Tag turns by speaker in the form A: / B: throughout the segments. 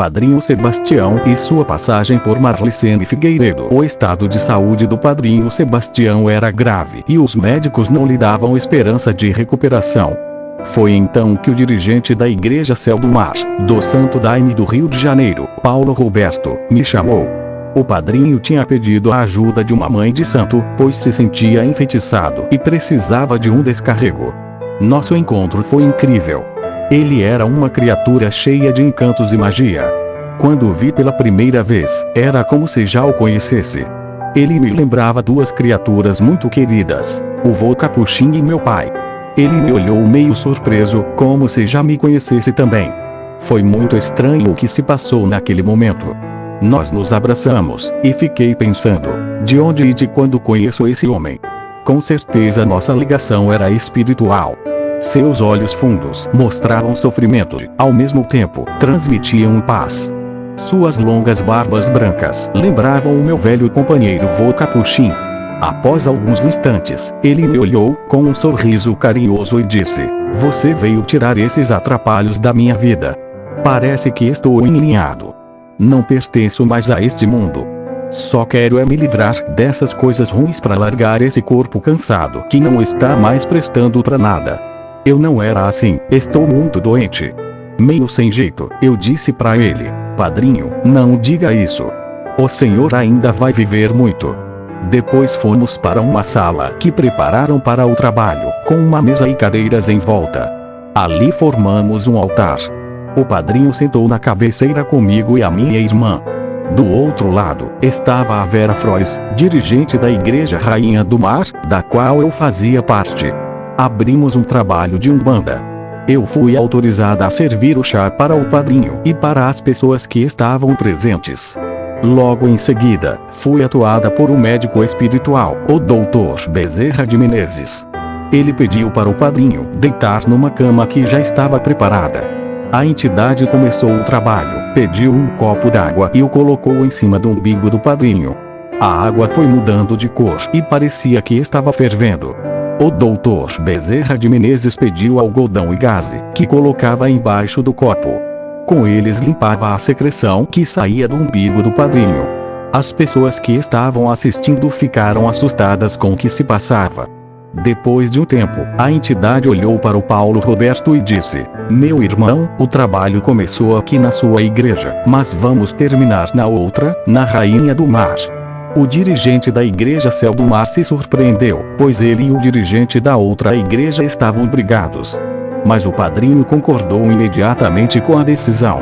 A: padrinho Sebastião e sua passagem por Marlicene Figueiredo. O estado de saúde do padrinho Sebastião era grave e os médicos não lhe davam esperança de recuperação. Foi então que o dirigente da Igreja Céu do Mar, do Santo Daime do Rio de Janeiro, Paulo Roberto, me chamou. O padrinho tinha pedido a ajuda de uma mãe de santo, pois se sentia enfeitiçado e precisava de um descarrego. Nosso encontro foi incrível. Ele era uma criatura cheia de encantos e magia. Quando o vi pela primeira vez, era como se já o conhecesse. Ele me lembrava duas criaturas muito queridas, o vô Capuchinho e meu pai. Ele me olhou meio surpreso, como se já me conhecesse também. Foi muito estranho o que se passou naquele momento. Nós nos abraçamos, e fiquei pensando, de onde e de quando conheço esse homem? Com certeza nossa ligação era espiritual. Seus olhos fundos mostravam sofrimento, ao mesmo tempo, transmitiam paz. Suas longas barbas brancas lembravam o meu velho companheiro vô Capuchinho. Após alguns instantes, ele me olhou, com um sorriso carinhoso e disse: "Você veio tirar esses atrapalhos da minha vida. Parece que estou enlinhado. Não pertenço mais a este mundo. Só quero me livrar dessas coisas ruins para largar esse corpo cansado que não está mais prestando para nada." Eu não era assim, estou muito doente. Meio sem jeito, eu disse para ele: "Padrinho, não diga isso. O senhor ainda vai viver muito." Depois fomos para uma sala que prepararam para o trabalho, com uma mesa e cadeiras em volta. Ali formamos um altar. O padrinho sentou na cabeceira comigo e a minha irmã. Do outro lado, estava a Vera Frois, dirigente da Igreja Rainha do Mar, da qual eu fazia parte. Abrimos um trabalho de umbanda. Eu fui autorizada a servir o chá para o padrinho e para as pessoas que estavam presentes. Logo em seguida, fui atuada por um médico espiritual, o Dr. Bezerra de Menezes. Ele pediu para o padrinho deitar numa cama que já estava preparada. A entidade começou o trabalho, pediu um copo d'água e o colocou em cima do umbigo do padrinho. A água foi mudando de cor e parecia que estava fervendo. O Dr. Bezerra de Menezes pediu algodão e gaze, que colocava embaixo do copo. Com eles limpava a secreção que saía do umbigo do padrinho. As pessoas que estavam assistindo ficaram assustadas com o que se passava. Depois de um tempo, a entidade olhou para o Paulo Roberto e disse: "Meu irmão, o trabalho começou aqui na sua igreja, mas vamos terminar na outra, na Rainha do Mar." O dirigente da Igreja Céu do Mar se surpreendeu, pois ele e o dirigente da outra igreja estavam brigados. Mas o padrinho concordou imediatamente com a decisão.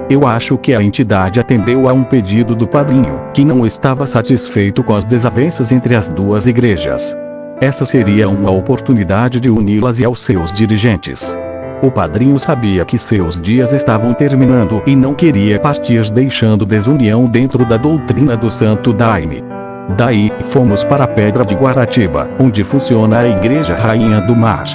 A: Eu acho que a entidade atendeu a um pedido do padrinho, que não estava satisfeito com as desavenças entre as duas igrejas. Essa seria uma oportunidade de uni-las e aos seus dirigentes. O padrinho sabia que seus dias estavam terminando e não queria partir deixando desunião dentro da doutrina do Santo Daime. Daí, fomos para a Pedra de Guaratiba, onde funciona a Igreja Rainha do Mar.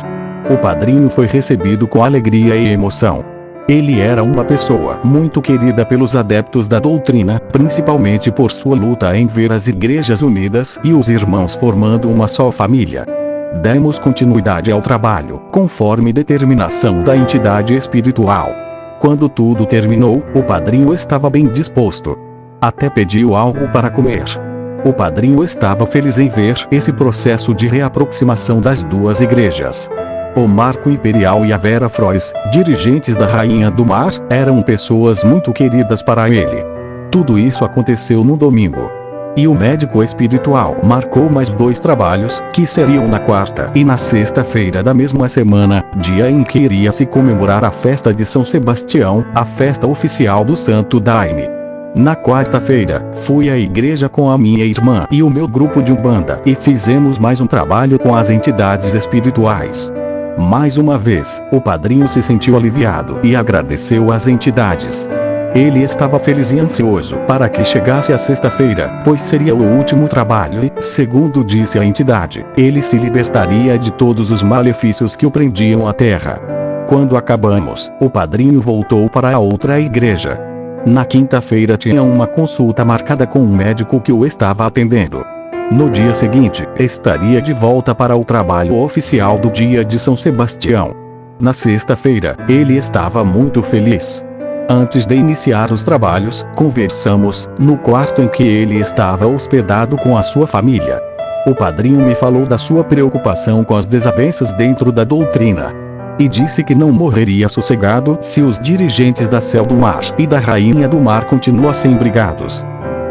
A: O padrinho foi recebido com alegria e emoção. Ele era uma pessoa muito querida pelos adeptos da doutrina, principalmente por sua luta em ver as igrejas unidas e os irmãos formando uma só família. Demos continuidade ao trabalho, conforme determinação da entidade espiritual. Quando tudo terminou, o padrinho estava bem disposto. Até pediu algo para comer. O padrinho estava feliz em ver esse processo de reaproximação das duas igrejas. O Marco Imperial e a Vera Frois, dirigentes da Rainha do Mar, eram pessoas muito queridas para ele. Tudo isso aconteceu no domingo. E o médico espiritual marcou mais 2 trabalhos, que seriam na quarta e na sexta-feira da mesma semana, dia em que iria se comemorar a festa de São Sebastião, a festa oficial do Santo Daime. Na quarta-feira, fui à igreja com a minha irmã e o meu grupo de umbanda e fizemos mais um trabalho com as entidades espirituais. Mais uma vez, o padrinho se sentiu aliviado e agradeceu às entidades. Ele estava feliz e ansioso para que chegasse a sexta-feira, pois seria o último trabalho e, segundo disse a entidade, ele se libertaria de todos os malefícios que o prendiam à terra. Quando acabamos, o padrinho voltou para a outra igreja. Na quinta-feira tinha uma consulta marcada com um médico que o estava atendendo. No dia seguinte, estaria de volta para o trabalho oficial do dia de São Sebastião. Na sexta-feira, ele estava muito feliz. Antes de iniciar os trabalhos, conversamos no quarto em que ele estava hospedado com a sua família. O padrinho me falou da sua preocupação com as desavenças dentro da doutrina. E disse que não morreria sossegado se os dirigentes da Céu do Mar e da Rainha do Mar continuassem brigados.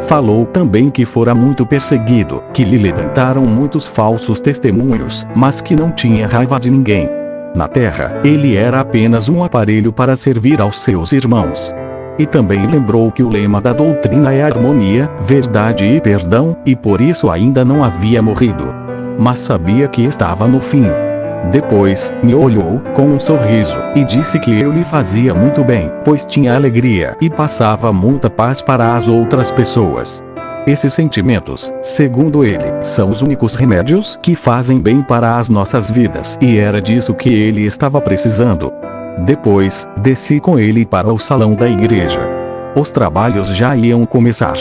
A: Falou também que fora muito perseguido, que lhe levantaram muitos falsos testemunhos, mas que não tinha raiva de ninguém. Na Terra, ele era apenas um aparelho para servir aos seus irmãos. E também lembrou que o lema da doutrina é harmonia, verdade e perdão, e por isso ainda não havia morrido. Mas sabia que estava no fim. Depois, me olhou com um sorriso e disse que eu lhe fazia muito bem, pois tinha alegria e passava muita paz para as outras pessoas. Esses sentimentos, segundo ele, são os únicos remédios que fazem bem para as nossas vidas, e era disso que ele estava precisando. Depois, desci com ele para o salão da igreja. Os trabalhos já iam começar.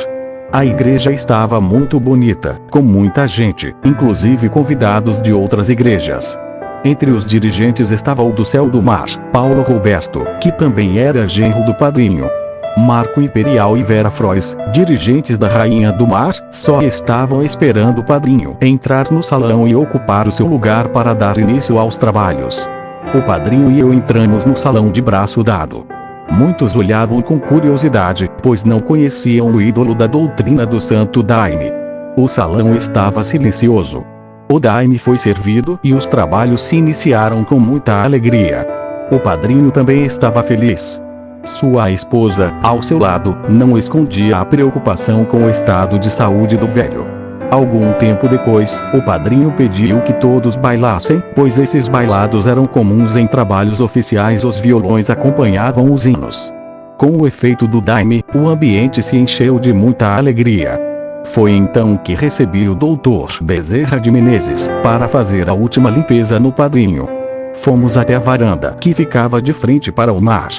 A: A igreja estava muito bonita, com muita gente, inclusive convidados de outras igrejas. Entre os dirigentes estava o do Céu do Mar, Paulo Roberto, que também era genro do padrinho. Marco Imperial e Vera Frois, dirigentes da Rainha do Mar, só estavam esperando o padrinho entrar no salão e ocupar o seu lugar para dar início aos trabalhos. O padrinho e eu entramos no salão de braço dado. Muitos olhavam com curiosidade, pois não conheciam o ídolo da doutrina do Santo Daime. O salão estava silencioso. O Daime foi servido e os trabalhos se iniciaram com muita alegria. O padrinho também estava feliz. Sua esposa, ao seu lado, não escondia a preocupação com o estado de saúde do velho. Algum tempo depois, o padrinho pediu que todos bailassem, pois esses bailados eram comuns em trabalhos oficiais. Os violões acompanhavam os hinos. Com o efeito do Daime, o ambiente se encheu de muita alegria. Foi então que recebi o Dr. Bezerra de Menezes, para fazer a última limpeza no padrinho. Fomos até a varanda, que ficava de frente para o mar.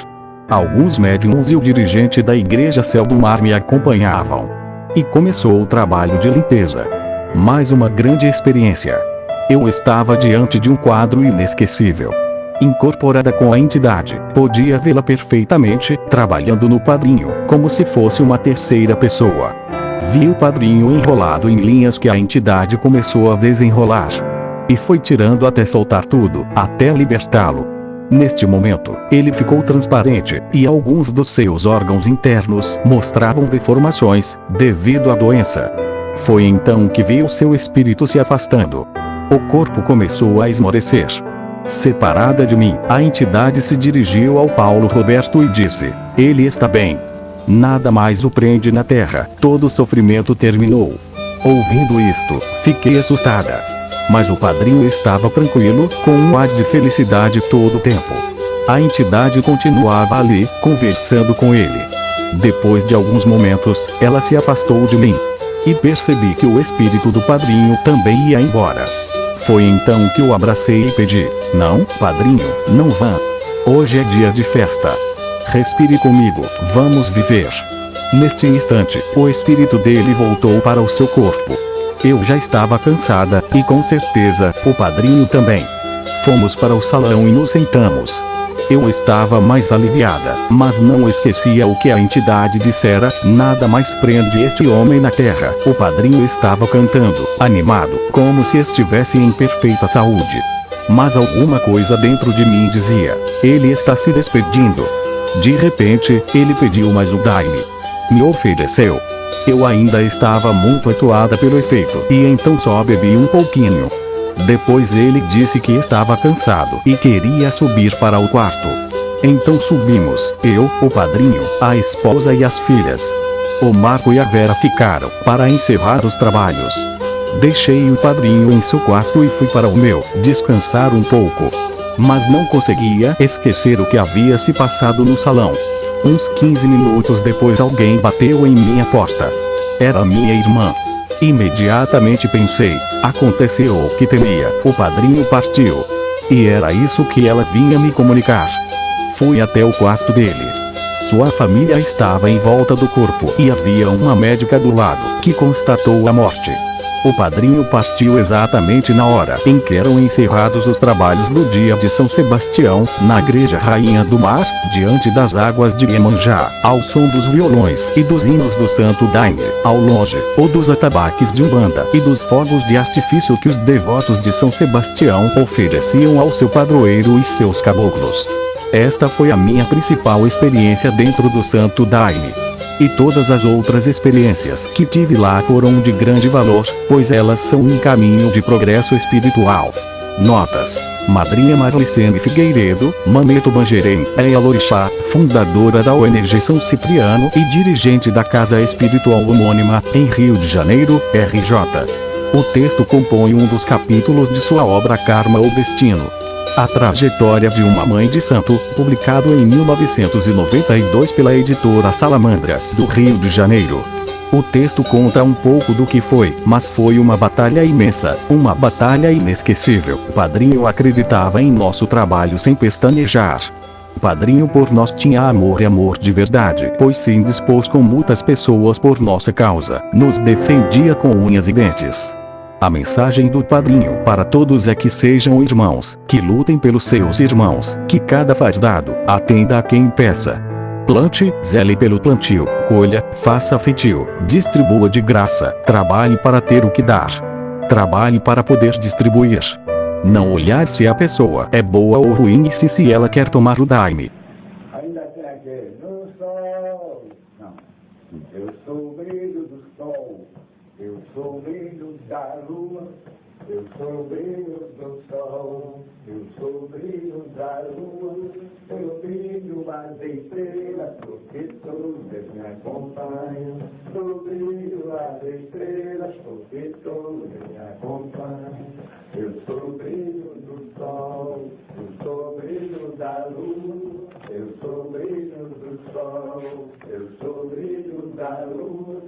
A: Alguns médiuns e o dirigente da igreja Céu do Mar me acompanhavam. E começou o trabalho de limpeza. Mais uma grande experiência. Eu estava diante de um quadro inesquecível. Incorporada com a entidade, podia vê-la perfeitamente, trabalhando no padrinho, como se fosse uma terceira pessoa. Vi o padrinho enrolado em linhas que a entidade começou a desenrolar. E foi tirando até soltar tudo, até libertá-lo. Neste momento, ele ficou transparente, e alguns dos seus órgãos internos mostravam deformações, devido à doença. Foi então que vi o seu espírito se afastando. O corpo começou a esmorecer. Separada de mim, a entidade se dirigiu ao Paulo Roberto e disse: "Ele está bem. Nada mais o prende na terra, todo o sofrimento terminou." Ouvindo isto, fiquei assustada. Mas o padrinho estava tranquilo, com um ar de felicidade todo o tempo. A entidade continuava ali, conversando com ele. Depois de alguns momentos, ela se afastou de mim. E percebi que o espírito do padrinho também ia embora. Foi então que o abracei e pedi: "Não, padrinho, não vá. Hoje é dia de festa. Respire comigo, vamos viver." Neste instante, o espírito dele voltou para o seu corpo. Eu já estava cansada, e com certeza, o padrinho também. Fomos para o salão e nos sentamos. Eu estava mais aliviada, mas não esquecia o que a entidade dissera: "Nada mais prende este homem na terra." O padrinho estava cantando, animado, como se estivesse em perfeita saúde. Mas alguma coisa dentro de mim dizia: "Ele está se despedindo." De repente, ele pediu mais o Daime. Me ofereceu. Eu ainda estava muito atuada pelo efeito, e então só bebi um pouquinho. Depois ele disse que estava cansado e queria subir para o quarto. Então subimos, eu, o padrinho, a esposa e as filhas. O Marco e a Vera ficaram para encerrar os trabalhos. Deixei o padrinho em seu quarto e fui para o meu, descansar um pouco. Mas não conseguia esquecer o que havia se passado no salão. Uns 15 minutos depois alguém bateu em minha porta. Era minha irmã. Imediatamente pensei: aconteceu o que temia, o padrinho partiu. E era isso que ela vinha me comunicar. Fui até o quarto dele. Sua família estava em volta do corpo e havia uma médica do lado, que constatou a morte. O padrinho partiu exatamente na hora em que eram encerrados os trabalhos do dia de São Sebastião, na Igreja Rainha do Mar, diante das águas de Iemanjá, ao som dos violões e dos hinos do Santo Daime, ao longe, ou dos atabaques de Umbanda e dos fogos de artifício que os devotos de São Sebastião ofereciam ao seu padroeiro e seus caboclos. Esta foi a minha principal experiência dentro do Santo Daime. E todas as outras experiências que tive lá foram de grande valor, pois elas são um caminho de progresso espiritual. Notas: Madrinha Marlicene Figueiredo, Mameto Bangerem, é Alorixá, fundadora da ONG São Cipriano e dirigente da Casa Espiritual homônima, em Rio de Janeiro, RJ. O texto compõe um dos capítulos de sua obra Karma ou Destino. A trajetória de uma mãe de santo, publicado em 1992 pela editora Salamandra, do Rio de Janeiro. O texto conta um pouco do que foi, mas foi uma batalha imensa, uma batalha inesquecível. O padrinho acreditava em nosso trabalho sem pestanejar. O padrinho por nós tinha amor e amor de verdade, pois se indispôs com muitas pessoas por nossa causa, nos defendia com unhas e dentes. A mensagem do padrinho para todos é que sejam irmãos, que lutem pelos seus irmãos, que cada fardado atenda a quem peça. Plante, zele pelo plantio, colha, faça feitio, distribua de graça, trabalhe para ter o que dar. Trabalhe para poder distribuir. Não olhar se a pessoa é boa ou ruim e se ela quer tomar o daime.
B: Ainda tem aquele no sol. Não. Eu sou o brilho do sol. Eu sou o brilho da lua. Eu sou o brilho do sol. Eu sou o brilho da lua. Eu brilho as estrelas, porque todas me acompanham. Eu brilho as estrelas, porque todas me acompanham. Eu sou o brilho do sol. Eu sou o brilho da lua. Eu sou o brilho do sol. Eu sou o brilho da lua.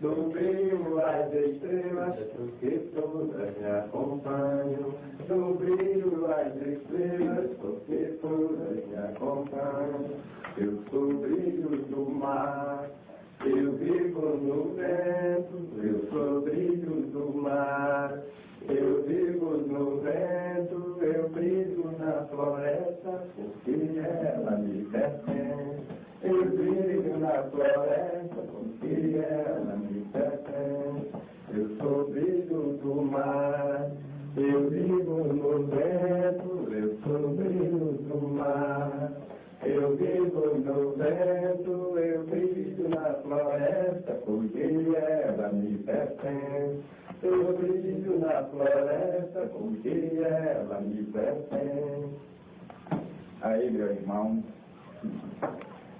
B: Do brilho as estrelas, porque todas me acompanham. Do brilho as estrelas, porque todas me acompanham. Eu sou o brilho do mar. Eu vivo no vento. Eu sou o brilho do mar. Eu vivo no vento. Eu brilho na floresta, porque ela me pertence. Eu brilho na floresta, porque ela me pertence. Eu sou o brilho do mar. Eu vivo no vento. Eu sou o brilho do mar. Eu vivo no vento. Eu brilho na floresta, porque ela me pertence. Eu brilho na floresta, porque ela me pertence. Aí, meu irmão.